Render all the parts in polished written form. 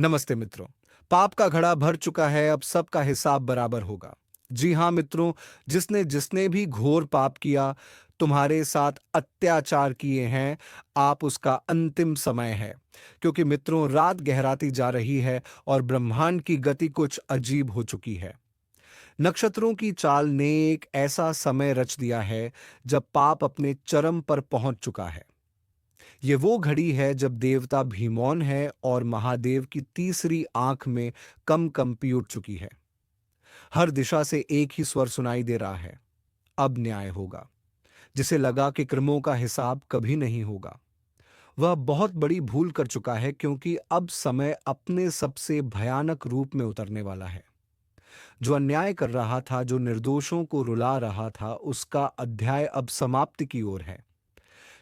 नमस्ते मित्रों। पाप का घड़ा भर चुका है, अब सबका हिसाब बराबर होगा। जी हाँ मित्रों, जिसने जिसने भी घोर पाप किया, तुम्हारे साथ अत्याचार किए हैं, आप उसका अंतिम समय है। क्योंकि मित्रों, रात गहराती जा रही है और ब्रह्मांड की गति कुछ अजीब हो चुकी है। नक्षत्रों की चाल ने एक ऐसा समय रच दिया है जब पाप अपने चरम पर पहुंच चुका है। ये वो घड़ी है जब देवता भीमौन है और महादेव की तीसरी आंख में कम कंपी उठ चुकी है। हर दिशा से एक ही स्वर सुनाई दे रहा है, अब न्याय होगा। जिसे लगा कि कर्मों का हिसाब कभी नहीं होगा, वह बहुत बड़ी भूल कर चुका है, क्योंकि अब समय अपने सबसे भयानक रूप में उतरने वाला है। जो अन्याय कर रहा था, जो निर्दोषों को रुला रहा था, उसका अध्याय अब समाप्ति की ओर है।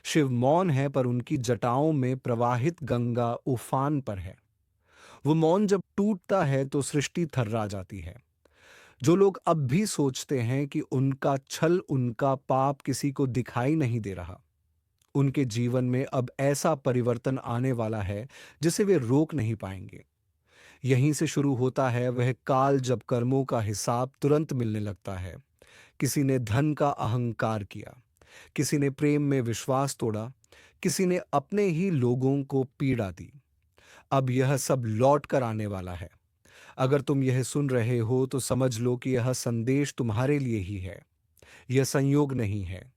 शिव मौन है, पर उनकी जटाओं में प्रवाहित गंगा उफान पर है। वो मौन जब टूटता है तो सृष्टि थर्रा जाती है। जो लोग अब भी सोचते हैं कि उनका छल, उनका पाप किसी को दिखाई नहीं दे रहा, उनके जीवन में अब ऐसा परिवर्तन आने वाला है जिसे वे रोक नहीं पाएंगे। यहीं से शुरू होता है वह काल जब कर्मों का हिसाब तुरंत मिलने लगता है। किसी ने धन का अहंकार किया, किसी ने प्रेम में विश्वास तोड़ा, किसी ने अपने ही लोगों को पीड़ा दी। अब यह सब लौट कर आने वाला है। अगर तुम यह सुन रहे हो तो समझ लो कि यह संदेश तुम्हारे लिए ही है। यह संयोग नहीं है,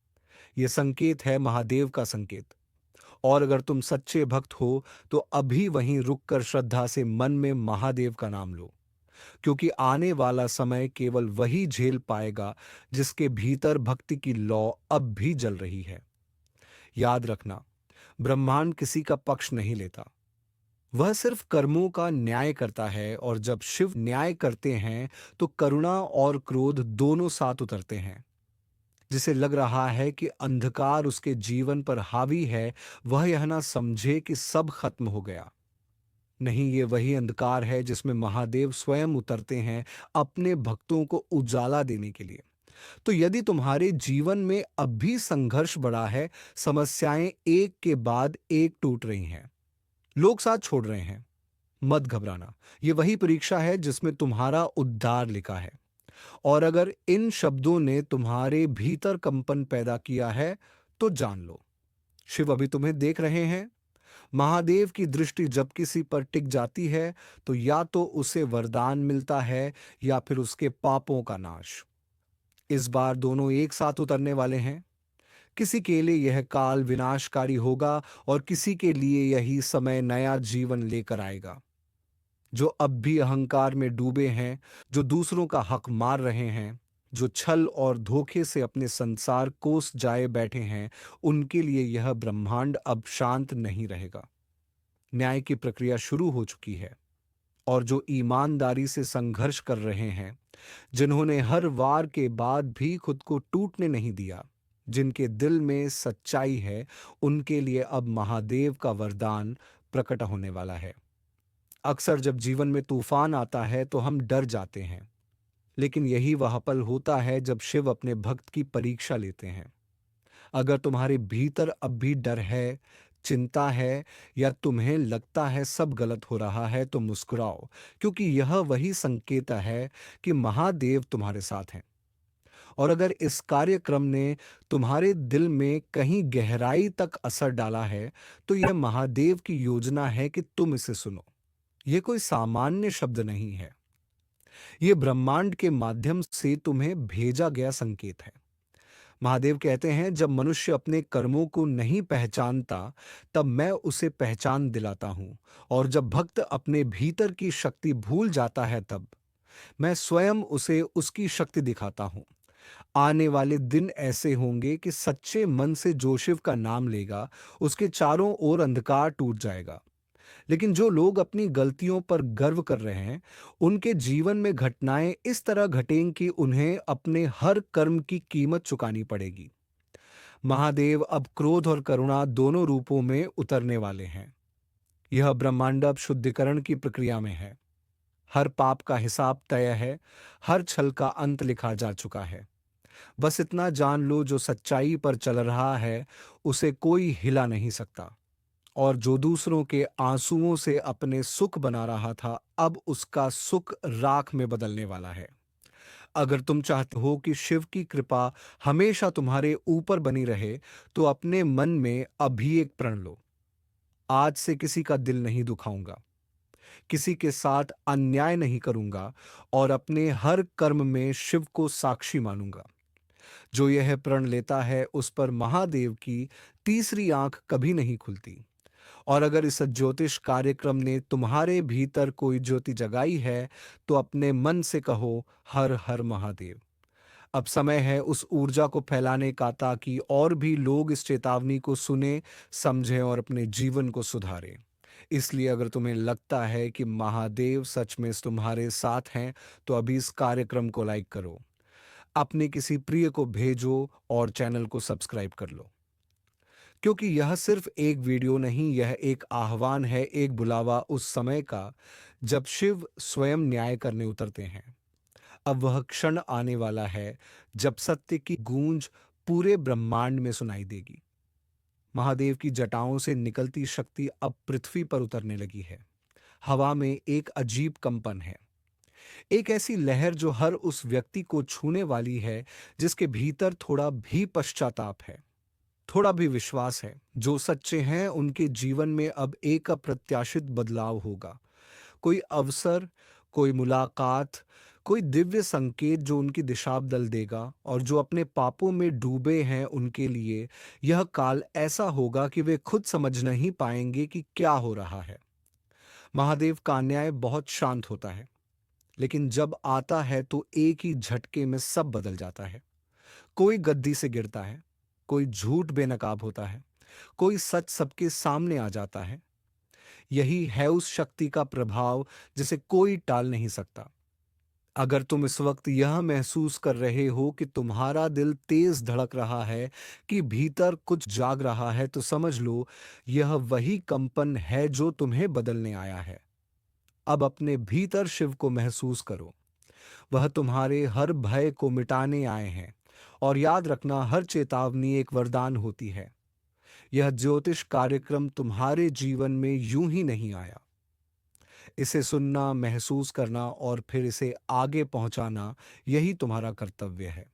यह संकेत है, महादेव का संकेत। और अगर तुम सच्चे भक्त हो तो अभी वहीं रुककर श्रद्धा से मन में महादेव का नाम लो। क्योंकि आने वाला समय केवल वही झेल पाएगा जिसके भीतर भक्ति की लौ अब भी जल रही है। याद रखना, ब्रह्मांड किसी का पक्ष नहीं लेता, वह सिर्फ कर्मों का न्याय करता है। और जब शिव न्याय करते हैं तो करुणा और क्रोध दोनों साथ उतरते हैं। जिसे लग रहा है कि अंधकार उसके जीवन पर हावी है, वह यह ना समझे कि सब खत्म हो गया। नहीं, ये वही अंधकार है जिसमें महादेव स्वयं उतरते हैं अपने भक्तों को उजाला देने के लिए। तो यदि तुम्हारे जीवन में अब भी संघर्ष बढ़ा है, समस्याएं एक के बाद एक टूट रही हैं, लोग साथ छोड़ रहे हैं, मत घबराना। ये वही परीक्षा है जिसमें तुम्हारा उद्धार लिखा है। और अगर इन शब्दों ने तुम्हारे भीतर कंपन पैदा किया है तो जान लो, शिव अभी तुम्हें देख रहे हैं। महादेव की दृष्टि जब किसी पर टिक जाती है तो या तो उसे वरदान मिलता है या फिर उसके पापों का नाश। इस बार दोनों एक साथ उतरने वाले हैं। किसी के लिए यह काल विनाशकारी होगा और किसी के लिए यही समय नया जीवन लेकर आएगा। जो अब भी अहंकार में डूबे हैं, जो दूसरों का हक मार रहे हैं, जो छल और धोखे से अपने संसार कोस जाए बैठे हैं, उनके लिए यह ब्रह्मांड अब शांत नहीं रहेगा। न्याय की प्रक्रिया शुरू हो चुकी है। और जो ईमानदारी से संघर्ष कर रहे हैं, जिन्होंने हर वार के बाद भी खुद को टूटने नहीं दिया, जिनके दिल में सच्चाई है, उनके लिए अब महादेव का वरदान प्रकट होने वाला है। अक्सर जब जीवन में तूफान आता है तो हम डर जाते हैं, लेकिन यही वह पल होता है जब शिव अपने भक्त की परीक्षा लेते हैं। अगर तुम्हारे भीतर अब भी डर है, चिंता है, या तुम्हें लगता है सब गलत हो रहा है, तो मुस्कुराओ, क्योंकि यह वही संकेत है कि महादेव तुम्हारे साथ हैं। और अगर इस कार्यक्रम ने तुम्हारे दिल में कहीं गहराई तक असर डाला है, तो यह महादेव की योजना है कि तुम इसे सुनो। यह कोई सामान्य शब्द नहीं है, यह ब्रह्मांड के माध्यम से तुम्हें भेजा गया संकेत है। महादेव कहते हैं, जब मनुष्य अपने कर्मों को नहीं पहचानता, तब मैं उसे पहचान दिलाता हूं। और जब भक्त अपने भीतर की शक्ति भूल जाता है, तब मैं स्वयं उसे उसकी शक्ति दिखाता हूं। आने वाले दिन ऐसे होंगे कि सच्चे मन से जो शिव का नाम लेगा, उसके चारों ओर अंधकार टूट जाएगा। लेकिन जो लोग अपनी गलतियों पर गर्व कर रहे हैं, उनके जीवन में घटनाएं इस तरह घटेंगी कि उन्हें अपने हर कर्म की कीमत चुकानी पड़ेगी। महादेव अब क्रोध और करुणा दोनों रूपों में उतरने वाले हैं। यह ब्रह्मांड अब शुद्धिकरण की प्रक्रिया में है। हर पाप का हिसाब तय है, हर छल का अंत लिखा जा चुका है। बस इतना जान लो, जो सच्चाई पर चल रहा है, उसे कोई हिला नहीं सकता। और जो दूसरों के आंसुओं से अपने सुख बना रहा था, अब उसका सुख राख में बदलने वाला है। अगर तुम चाहते हो कि शिव की कृपा हमेशा तुम्हारे ऊपर बनी रहे, तो अपने मन में अभी एक प्रण लो। आज से किसी का दिल नहीं दुखाऊंगा, किसी के साथ अन्याय नहीं करूंगा और अपने हर कर्म में शिव को साक्षी मानूंगा। जो यह प्रण लेता है, उस पर महादेव की तीसरी आंख कभी नहीं खुलती। और अगर इस ज्योतिष कार्यक्रम ने तुम्हारे भीतर कोई ज्योति जगाई है, तो अपने मन से कहो, हर हर महादेव। अब समय है उस ऊर्जा को फैलाने का, ताकि और भी लोग इस चेतावनी को सुने, समझें और अपने जीवन को सुधारें। इसलिए अगर तुम्हें लगता है कि महादेव सच में तुम्हारे साथ हैं, तो अभी इस कार्यक्रम को लाइक करो, अपने किसी प्रिय को भेजो और चैनल को सब्सक्राइब कर लो। क्योंकि यह सिर्फ एक वीडियो नहीं, यह एक आह्वान है, एक बुलावा उस समय का जब शिव स्वयं न्याय करने उतरते हैं। अब वह क्षण आने वाला है जब सत्य की गूंज पूरे ब्रह्मांड में सुनाई देगी। महादेव की जटाओं से निकलती शक्ति अब पृथ्वी पर उतरने लगी है। हवा में एक अजीब कंपन है, एक ऐसी लहर जो हर उस व्यक्ति को छूने वाली है जिसके भीतर थोड़ा भी पश्चाताप है, थोड़ा भी विश्वास है। जो सच्चे हैं उनके जीवन में अब एक अप्रत्याशित बदलाव होगा। कोई अवसर, कोई मुलाकात, कोई दिव्य संकेत जो उनकी दिशा बदल देगा। और जो अपने पापों में डूबे हैं, उनके लिए यह काल ऐसा होगा कि वे खुद समझ नहीं पाएंगे कि क्या हो रहा है। महादेव का न्याय बहुत शांत होता है, लेकिन जब आता है तो एक ही झटके में सब बदल जाता है। कोई गद्दी से गिरता है, कोई झूठ बेनकाब होता है, कोई सच सबके सामने आ जाता है। यही है उस शक्ति का प्रभाव जिसे कोई टाल नहीं सकता। अगर तुम इस वक्त यह महसूस कर रहे हो कि तुम्हारा दिल तेज धड़क रहा है, कि भीतर कुछ जाग रहा है, तो समझ लो यह वही कंपन है जो तुम्हें बदलने आया है। अब अपने भीतर शिव को महसूस करो। वह तुम्हारे हर भय को मिटाने आए हैं। और याद रखना, हर चेतावनी एक वरदान होती है। यह ज्योतिष कार्यक्रम तुम्हारे जीवन में यूं ही नहीं आया। इसे सुनना, महसूस करना और फिर इसे आगे पहुंचाना, यही तुम्हारा कर्तव्य है।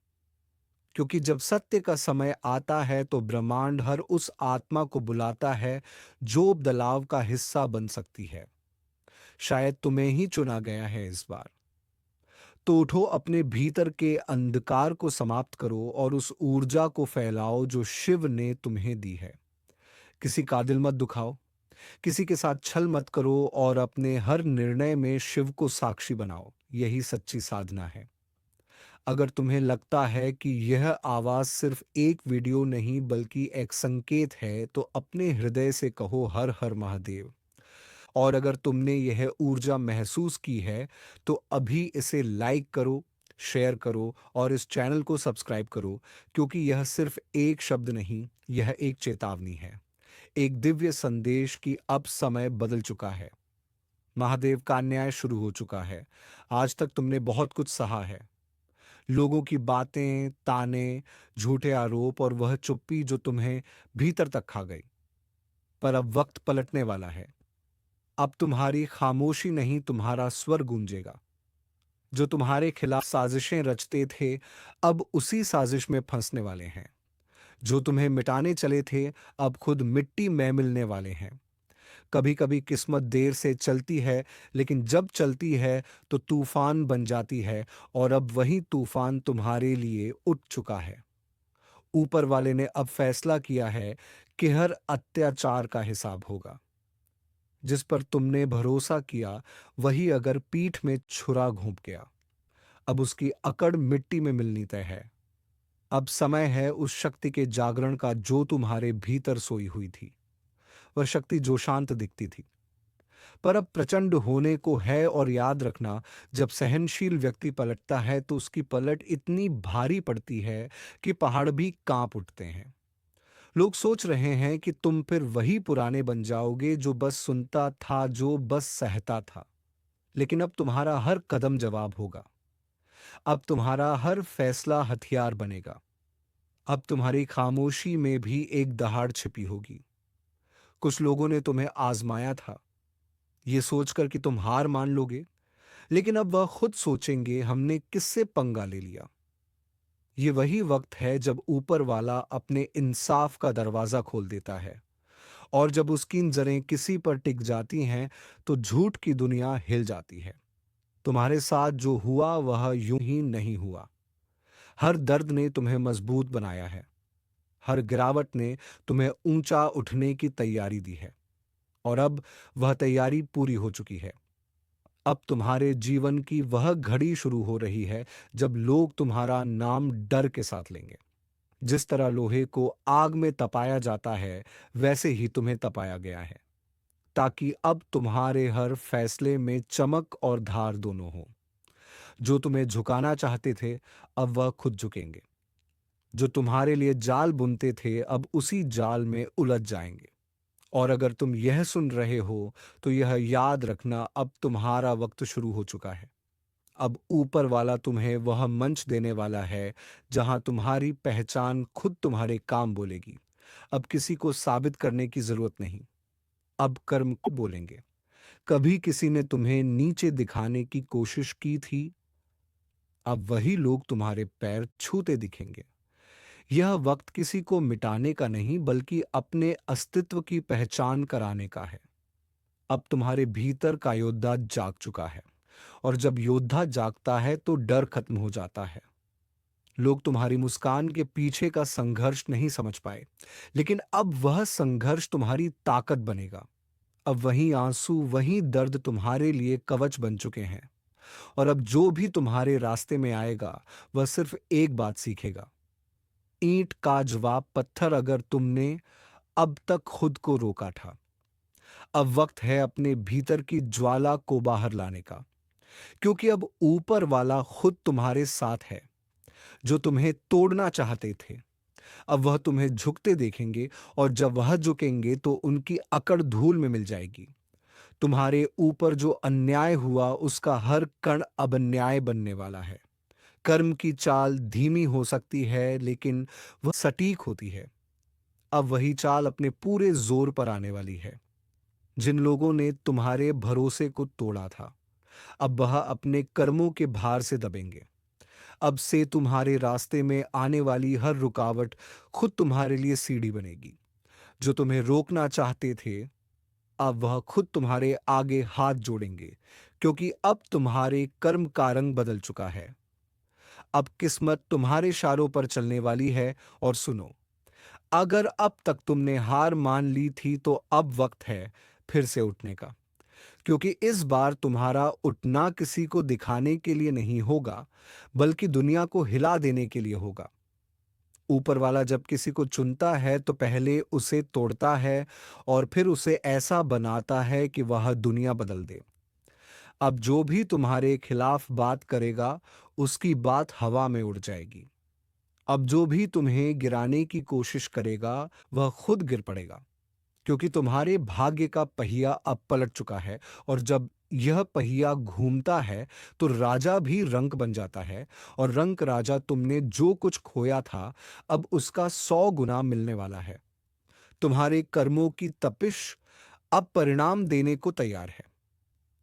क्योंकि जब सत्य का समय आता है, तो ब्रह्मांड हर उस आत्मा को बुलाता है जो बदलाव का हिस्सा बन सकती है। शायद तुम्हें ही चुना गया है इस बार। तो उठो, अपने भीतर के अंधकार को समाप्त करो और उस ऊर्जा को फैलाओ जो शिव ने तुम्हें दी है। किसी का दिल मत दुखाओ, किसी के साथ छल मत करो और अपने हर निर्णय में शिव को साक्षी बनाओ। यही सच्ची साधना है। अगर तुम्हें लगता है कि यह आवाज सिर्फ एक वीडियो नहीं बल्कि एक संकेत है, तो अपने हृदय से कहो, हर हर महादेव। और अगर तुमने यह ऊर्जा महसूस की है, तो अभी इसे लाइक करो, शेयर करो और इस चैनल को सब्सक्राइब करो। क्योंकि यह सिर्फ एक शब्द नहीं, यह एक चेतावनी है, एक दिव्य संदेश कि अब समय बदल चुका है। महादेव का न्याय शुरू हो चुका है। आज तक तुमने बहुत कुछ सहा है, लोगों की बातें, ताने, झूठे आरोप और वह चुप्पी जो तुम्हें भीतर तक खा गई। पर अब वक्त पलटने वाला है। अब तुम्हारी खामोशी नहीं, तुम्हारा स्वर गूंजेगा। जो तुम्हारे खिलाफ साजिशें रचते थे, अब उसी साजिश में फंसने वाले हैं। जो तुम्हें मिटाने चले थे, अब खुद मिट्टी में मिलने वाले हैं। कभी कभी किस्मत देर से चलती है, लेकिन जब चलती है तो तूफान बन जाती है। और अब वही तूफान तुम्हारे लिए उठ चुका है। ऊपर वाले ने अब फैसला किया है कि हर अत्याचार का हिसाब होगा। जिस पर तुमने भरोसा किया, वही अगर पीठ में छुरा घोंप गया, अब उसकी अकड़ मिट्टी में मिलनी तय है। अब समय है उस शक्ति के जागरण का जो तुम्हारे भीतर सोई हुई थी। वह शक्ति जो शांत दिखती थी, पर अब प्रचंड होने को है। और याद रखना, जब सहनशील व्यक्ति पलटता है, तो उसकी पलट इतनी भारी पड़ती है कि पहाड़ भी कांप उठते हैं। लोग सोच रहे हैं कि तुम फिर वही पुराने बन जाओगे, जो बस सुनता था, जो बस सहता था। लेकिन अब तुम्हारा हर कदम जवाब होगा। अब तुम्हारा हर फैसला हथियार बनेगा। अब तुम्हारी खामोशी में भी एक दहाड़ छिपी होगी। कुछ लोगों ने तुम्हें आजमाया था, ये सोचकर कि तुम हार मान लोगे, लेकिन अब वह खुद सोचेंगे हमने किससे पंगा ले लिया। ये वही वक्त है जब ऊपर वाला अपने इंसाफ का दरवाजा खोल देता है, और जब उसकी नजरें किसी पर टिक जाती हैं तो झूठ की दुनिया हिल जाती है। तुम्हारे साथ जो हुआ वह यूं ही नहीं हुआ। हर दर्द ने तुम्हें मजबूत बनाया है। हर गिरावट ने तुम्हें ऊंचा उठने की तैयारी दी है, और अब वह तैयारी पूरी हो चुकी है। अब तुम्हारे जीवन की वह घड़ी शुरू हो रही है जब लोग तुम्हारा नाम डर के साथ लेंगे। जिस तरह लोहे को आग में तपाया जाता है, वैसे ही तुम्हें तपाया गया है, ताकि अब तुम्हारे हर फैसले में चमक और धार दोनों हो। जो तुम्हें झुकाना चाहते थे, अब वह खुद झुकेंगे। जो तुम्हारे लिए जाल बुनते थे, अब उसी जाल में उलझ जाएंगे। और अगर तुम यह सुन रहे हो, तो यह याद रखना, अब तुम्हारा वक्त शुरू हो चुका है। अब ऊपर वाला तुम्हें वह मंच देने वाला है जहां तुम्हारी पहचान खुद तुम्हारे काम बोलेगी। अब किसी को साबित करने की जरूरत नहीं। अब कर्म को बोलेंगे। कभी किसी ने तुम्हें नीचे दिखाने की कोशिश की थी, अब वही लोग तुम्हारे पैर छूते दिखेंगे। यह वक्त किसी को मिटाने का नहीं, बल्कि अपने अस्तित्व की पहचान कराने का है। अब तुम्हारे भीतर का योद्धा जाग चुका है, और जब योद्धा जागता है तो डर खत्म हो जाता है। लोग तुम्हारी मुस्कान के पीछे का संघर्ष नहीं समझ पाए, लेकिन अब वह संघर्ष तुम्हारी ताकत बनेगा। अब वही आंसू, वही दर्द तुम्हारे लिए कवच बन चुके हैं। और अब जो भी तुम्हारे रास्ते में आएगा, वह सिर्फ एक बात सीखेगा। ईंट का जवाब पत्थर, अगर तुमने अब तक खुद को रोका था। अब वक्त है अपने भीतर की ज्वाला को बाहर लाने का, क्योंकि अब ऊपर वाला खुद तुम्हारे साथ है। जो तुम्हें तोड़ना चाहते थे, अब वह तुम्हें झुकते देखेंगे, और जब वह झुकेंगे तो उनकी अकड़ धूल में मिल जाएगी। तुम्हारे ऊपर जो अन्याय हुआ, उसका हर कण अब न्याय बनने वाला है। कर्म की चाल धीमी हो सकती है, लेकिन वह सटीक होती है। अब वही चाल अपने पूरे जोर पर आने वाली है। जिन लोगों ने तुम्हारे भरोसे को तोड़ा था, अब वह अपने कर्मों के भार से दबेंगे। अब से तुम्हारे रास्ते में आने वाली हर रुकावट खुद तुम्हारे लिए सीढ़ी बनेगी। जो तुम्हें रोकना चाहते थे, अब वह खुद तुम्हारे आगे हाथ जोड़ेंगे, क्योंकि अब तुम्हारे कर्म का रंग बदल चुका है। अब किस्मत तुम्हारे इशारों पर चलने वाली है। और सुनो, अगर अब तक तुमने हार मान ली थी, तो अब वक्त है फिर से उठने का। क्योंकि इस बार तुम्हारा उठना किसी को दिखाने के लिए नहीं होगा, बल्कि दुनिया को हिला देने के लिए होगा। ऊपर वाला जब किसी को चुनता है तो पहले उसे तोड़ता है, और फिर उसे ऐसा बनाता है कि वह दुनिया बदल दे। अब जो भी तुम्हारे खिलाफ बात करेगा, उसकी बात हवा में उड़ जाएगी। अब जो भी तुम्हें गिराने की कोशिश करेगा, वह खुद गिर पड़ेगा, क्योंकि तुम्हारे भाग्य का पहिया अब पलट चुका है। और जब यह पहिया घूमता है, तो राजा भी रंक बन जाता है, और रंक राजा तुमने जो कुछ खोया था, अब उसका 100 गुना मिलने वाला है। तुम्हारे कर्मों की तपिश अब परिणाम देने को तैयार है।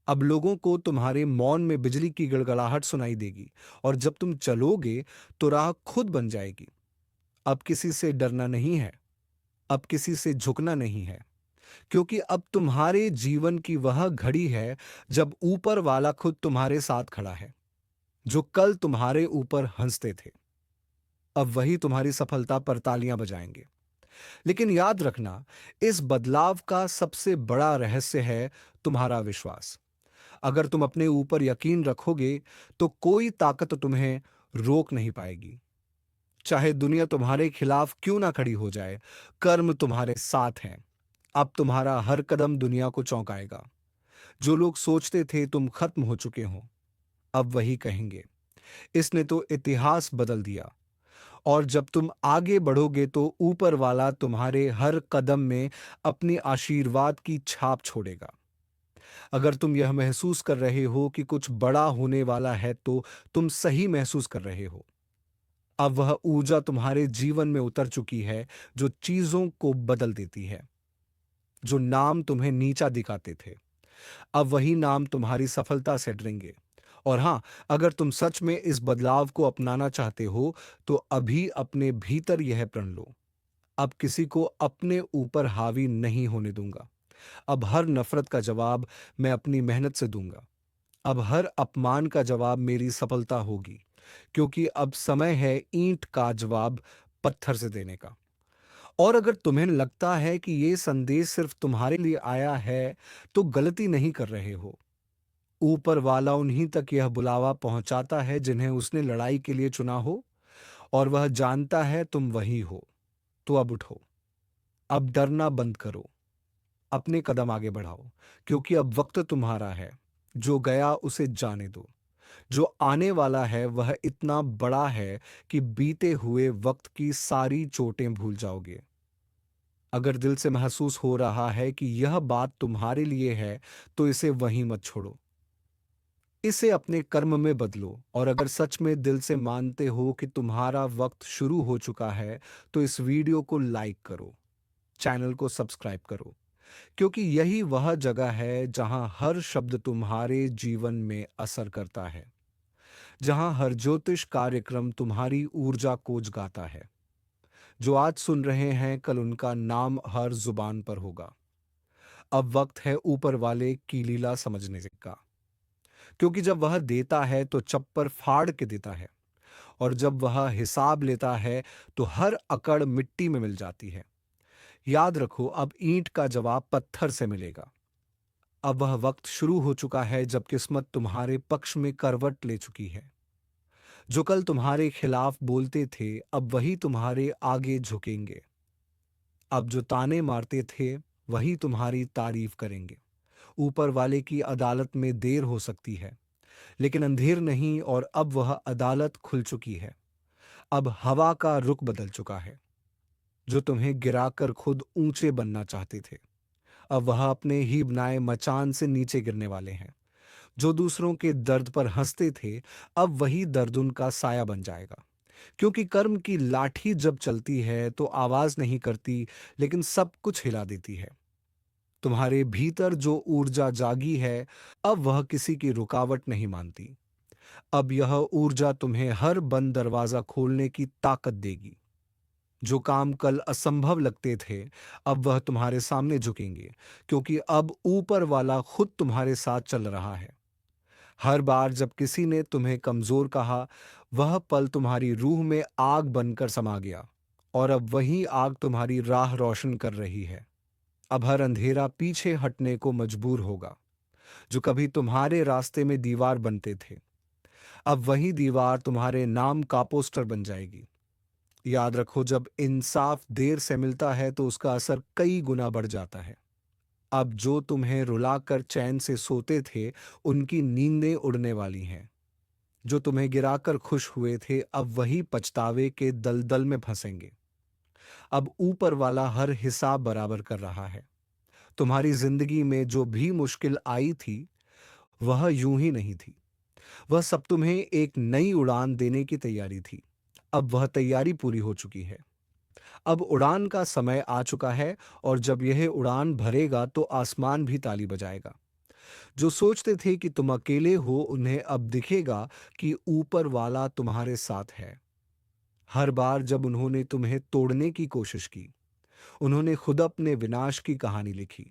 अब लोगों को तुम्हारे मौन में बिजली की गड़गड़ाहट सुनाई देगी, और जब तुम चलोगे तो राह खुद बन जाएगी। अब किसी से डरना नहीं है, अब किसी से झुकना नहीं है, क्योंकि अब तुम्हारे जीवन की वह घड़ी है जब ऊपर वाला खुद तुम्हारे साथ खड़ा है। जो कल तुम्हारे ऊपर हंसते थे, अब वही तुम्हारी सफलता पर तालियां बजाएंगे। लेकिन याद रखना, इस बदलाव का सबसे बड़ा रहस्य है तुम्हारा विश्वास। अगर तुम अपने ऊपर यकीन रखोगे, तो कोई ताकत तुम्हें रोक नहीं पाएगी। चाहे दुनिया तुम्हारे खिलाफ क्यों ना खड़ी हो जाए, कर्म तुम्हारे साथ है। अब तुम्हारा हर कदम दुनिया को चौंकाएगा। जो लोग सोचते थे तुम खत्म हो चुके हो, अब वही कहेंगे, इसने तो इतिहास बदल दिया। और जब तुम आगे बढ़ोगे, तो ऊपर वाला तुम्हारे हर कदम में अपनी आशीर्वाद की छाप छोड़ेगा। अगर तुम यह महसूस कर रहे हो कि कुछ बड़ा होने वाला है, तो तुम सही महसूस कर रहे हो। अब वह ऊर्जा तुम्हारे जीवन में उतर चुकी है, जो चीजों को बदल देती है। जो नाम तुम्हें नीचा दिखाते थे, अब वही नाम तुम्हारी सफलता से डरेंगे। और हाँ, अगर तुम सच में इस बदलाव को अपनाना चाहते हो, तो अभी अपने भीतर यह प्रण लो, अब किसी को अपने ऊपर हावी नहीं होने दूंगा। अब हर नफरत का जवाब मैं अपनी मेहनत से दूंगा। अब हर अपमान का जवाब मेरी सफलता होगी, क्योंकि अब समय है ईंट का जवाब पत्थर से देने का। और अगर तुम्हें लगता है कि ये संदेश सिर्फ तुम्हारे लिए आया है, तो गलती नहीं कर रहे हो। ऊपर वाला उन्हीं तक यह बुलावा पहुंचाता है जिन्हें उसने लड़ाई के लिए चुना हो, और वह जानता है तुम वही हो। तो अब उठो, अब डरना बंद करो, अपने कदम आगे बढ़ाओ, क्योंकि अब वक्त तुम्हारा है। जो गया उसे जाने दो, जो आने वाला है वह इतना बड़ा है कि बीते हुए वक्त की सारी चोटें भूल जाओगे। अगर दिल से महसूस हो रहा है कि यह बात तुम्हारे लिए है, तो इसे वहीं मत छोड़ो, इसे अपने कर्म में बदलो। और अगर सच में दिल से मानते हो कि तुम्हारा वक्त शुरू हो चुका है, तो इस वीडियो को लाइक करो, चैनल को सब्सक्राइब करो, क्योंकि यही वह जगह है जहां हर शब्द तुम्हारे जीवन में असर करता है, जहां हर ज्योतिष कार्यक्रम तुम्हारी ऊर्जा को जगाता है। जो आज सुन रहे हैं, कल उनका नाम हर जुबान पर होगा। अब वक्त है ऊपर वाले की लीला समझने का, क्योंकि जब वह देता है तो चप्पर फाड़ के देता है, और जब वह हिसाब लेता है तो हर अकड़ मिट्टी में मिल जाती है। याद रखो, अब ईंट का जवाब पत्थर से मिलेगा। अब वह वक्त शुरू हो चुका है जब किस्मत तुम्हारे पक्ष में करवट ले चुकी है। जो कल तुम्हारे खिलाफ बोलते थे, अब वही तुम्हारे आगे झुकेंगे। अब जो ताने मारते थे, वही तुम्हारी तारीफ करेंगे। ऊपर वाले की अदालत में देर हो सकती है, लेकिन अंधेर नहीं, और अब वह अदालत खुल चुकी है। अब हवा का रुख बदल चुका है। जो तुम्हें गिराकर खुद ऊंचे बनना चाहते थे, अब वह अपने ही बनाए मचान से नीचे गिरने वाले हैं। जो दूसरों के दर्द पर हंसते थे, अब वही दर्द उनका साया बन जाएगा। क्योंकि कर्म की लाठी जब चलती है तो आवाज नहीं करती, लेकिन सब कुछ हिला देती है। तुम्हारे भीतर जो ऊर्जा जागी है, अब वह किसी की रुकावट नहीं मानती। अब यह ऊर्जा तुम्हें हर बंद दरवाजा खोलने की ताकत देगी। जो काम कल असंभव लगते थे, अब वह तुम्हारे सामने झुकेंगे, क्योंकि अब ऊपर वाला खुद तुम्हारे साथ चल रहा है। हर बार जब किसी ने तुम्हें कमजोर कहा, वह पल तुम्हारी रूह में आग बनकर समा गया, और अब वही आग तुम्हारी राह रोशन कर रही है। अब हर अंधेरा पीछे हटने को मजबूर होगा। जो कभी तुम्हारे रास्ते में दीवार बनते थे, अब वही दीवार तुम्हारे नाम का पोस्टर बन जाएगी। याद रखो, जब इंसाफ देर से मिलता है तो उसका असर कई गुना बढ़ जाता है। अब जो तुम्हें रुलाकर चैन से सोते थे, उनकी नींदें उड़ने वाली हैं। जो तुम्हें गिराकर खुश हुए थे, अब वही पछतावे के दलदल में फंसेंगे। अब ऊपर वाला हर हिसाब बराबर कर रहा है। तुम्हारी जिंदगी में जो भी मुश्किल आई थी, वह यूं ही नहीं थी। वह सब तुम्हें एक नई उड़ान देने की तैयारी थी। अब वह तैयारी पूरी हो चुकी है। अब उड़ान का समय आ चुका है, और जब यह उड़ान भरेगा तो आसमान भी ताली बजाएगा। जो सोचते थे कि तुम अकेले हो, उन्हें अब दिखेगा कि ऊपर वाला तुम्हारे साथ है। हर बार जब उन्होंने तुम्हें तोड़ने की कोशिश की, उन्होंने खुद अपने विनाश की कहानी लिखी,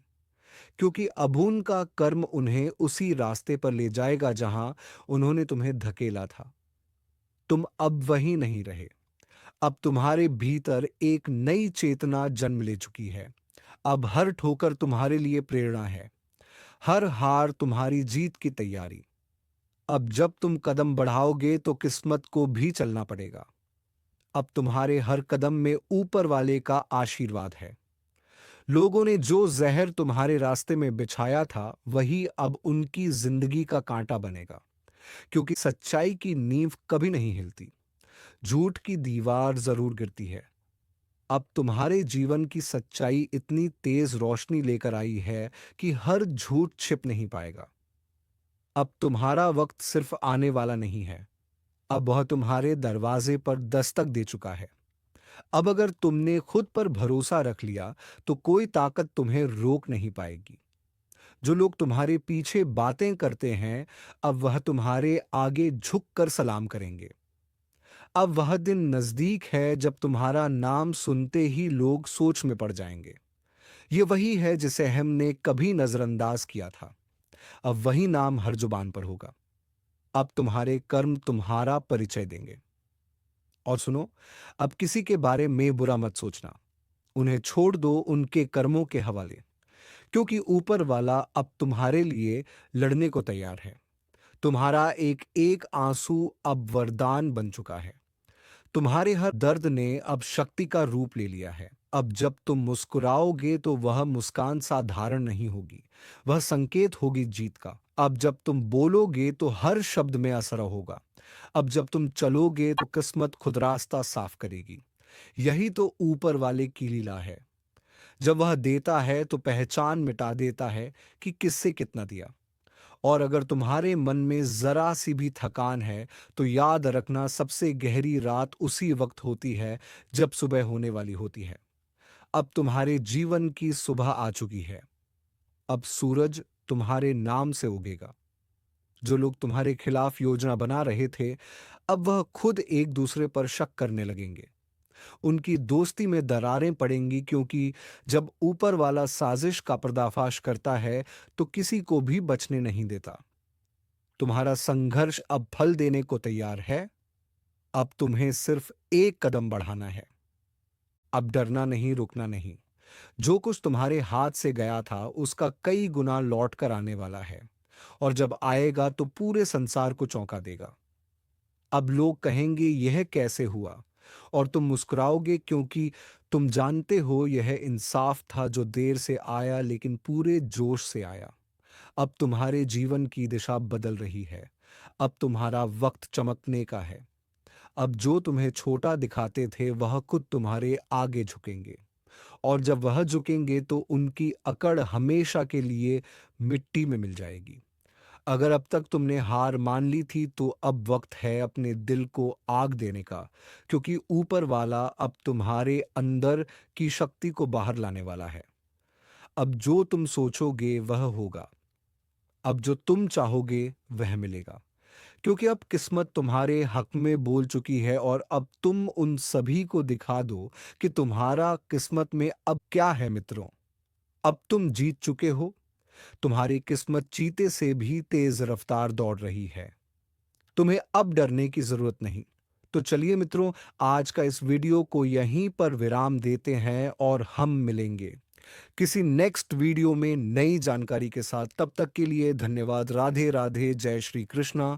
क्योंकि अब उनका कर्म उन्हें उसी रास्ते पर ले जाएगा जहां उन्होंने तुम्हें धकेला था। तुम अब वही नहीं रहे। अब तुम्हारे भीतर एक नई चेतना जन्म ले चुकी है। अब हर ठोकर तुम्हारे लिए प्रेरणा है, हर हार तुम्हारी जीत की तैयारी। अब जब तुम कदम बढ़ाओगे तो किस्मत को भी चलना पड़ेगा। अब तुम्हारे हर कदम में ऊपर वाले का आशीर्वाद है। लोगों ने जो जहर तुम्हारे रास्ते में बिछाया था, वही अब उनकी जिंदगी का कांटा बनेगा, क्योंकि सच्चाई की नींव कभी नहीं हिलती। झूठ की दीवार जरूर गिरती है। अब तुम्हारे जीवन की सच्चाई इतनी तेज रोशनी लेकर आई है कि हर झूठ छिप नहीं पाएगा। अब तुम्हारा वक्त सिर्फ आने वाला नहीं है, अब वह तुम्हारे दरवाजे पर दस्तक दे चुका है। अब अगर तुमने खुद पर भरोसा रख लिया तो कोई ताकत तुम्हें रोक नहीं पाएगी। जो लोग तुम्हारे पीछे बातें करते हैं, अब वह तुम्हारे आगे झुक कर सलाम करेंगे। अब वह दिन नजदीक है जब तुम्हारा नाम सुनते ही लोग सोच में पड़ जाएंगे। ये वही है जिसे हमने कभी नजरअंदाज किया था। अब वही नाम हर जुबान पर होगा। अब तुम्हारे कर्म तुम्हारा परिचय देंगे। और सुनो, अब किसी के बारे में बुरा मत सोचना। उन्हें छोड़ दो उनके कर्मों के हवाले, क्योंकि ऊपर वाला अब तुम्हारे लिए लड़ने को तैयार है। तुम्हारा एक एक आंसू अब वरदान बन चुका है। तुम्हारे हर दर्द ने अब शक्ति का रूप ले लिया है। अब जब तुम मुस्कुराओगे तो वह मुस्कान साधारण नहीं होगी, वह संकेत होगी जीत का। अब जब तुम बोलोगे तो हर शब्द में असर होगा। अब जब तुम चलोगे तो किस्मत खुद रास्ता साफ करेगी। यही तो ऊपर वाले की लीला है। जब वह देता है तो पहचान मिटा देता है कि किससे कितना दिया। और अगर तुम्हारे मन में जरा सी भी थकान है तो याद रखना, सबसे गहरी रात उसी वक्त होती है जब सुबह होने वाली होती है। अब तुम्हारे जीवन की सुबह आ चुकी है। अब सूरज तुम्हारे नाम से उगेगा। जो लोग तुम्हारे खिलाफ योजना बना रहे थे, अब वह खुद एक दूसरे पर शक करने लगेंगे। उनकी दोस्ती में दरारें पड़ेंगी, क्योंकि जब ऊपर वाला साजिश का पर्दाफाश करता है तो किसी को भी बचने नहीं देता। तुम्हारा संघर्ष अब फल देने को तैयार है। अब तुम्हें सिर्फ एक कदम बढ़ाना है। अब डरना नहीं, रुकना नहीं। जो कुछ तुम्हारे हाथ से गया था उसका कई गुना लौट कर आने वाला है। और जब आएगा तो पूरे संसार को चौंका देगा। अब लोग कहेंगे यह कैसे हुआ, और तुम मुस्कुराओगे, क्योंकि तुम जानते हो यह इंसाफ था जो देर से आया लेकिन पूरे जोश से आया। अब तुम्हारे जीवन की दिशा बदल रही है। अब तुम्हारा वक्त चमकने का है। अब जो तुम्हें छोटा दिखाते थे वह खुद तुम्हारे आगे झुकेंगे। और जब वह झुकेंगे तो उनकी अकड़ हमेशा के लिए मिट्टी में मिल जाएगी। अगर अब तक तुमने हार मान ली थी तो अब वक्त है अपने दिल को आग देने का, क्योंकि ऊपर वाला अब तुम्हारे अंदर की शक्ति को बाहर लाने वाला है। अब जो तुम सोचोगे वह होगा। अब जो तुम चाहोगे वह मिलेगा, क्योंकि अब किस्मत तुम्हारे हक में बोल चुकी है। और अब तुम उन सभी को दिखा दो कि तुम्हारा किस्मत में अब क्या है मित्रों। अब तुम जीत चुके हो। तुम्हारी किस्मत चीते से भी तेज रफ्तार दौड़ रही है। तुम्हें अब डरने की जरूरत नहीं। तो चलिए मित्रों, आज का इस वीडियो को यहीं पर विराम देते हैं और हम मिलेंगे किसी नेक्स्ट वीडियो में नई जानकारी के साथ। तब तक के लिए धन्यवाद। राधे राधे, जय श्री कृष्णा।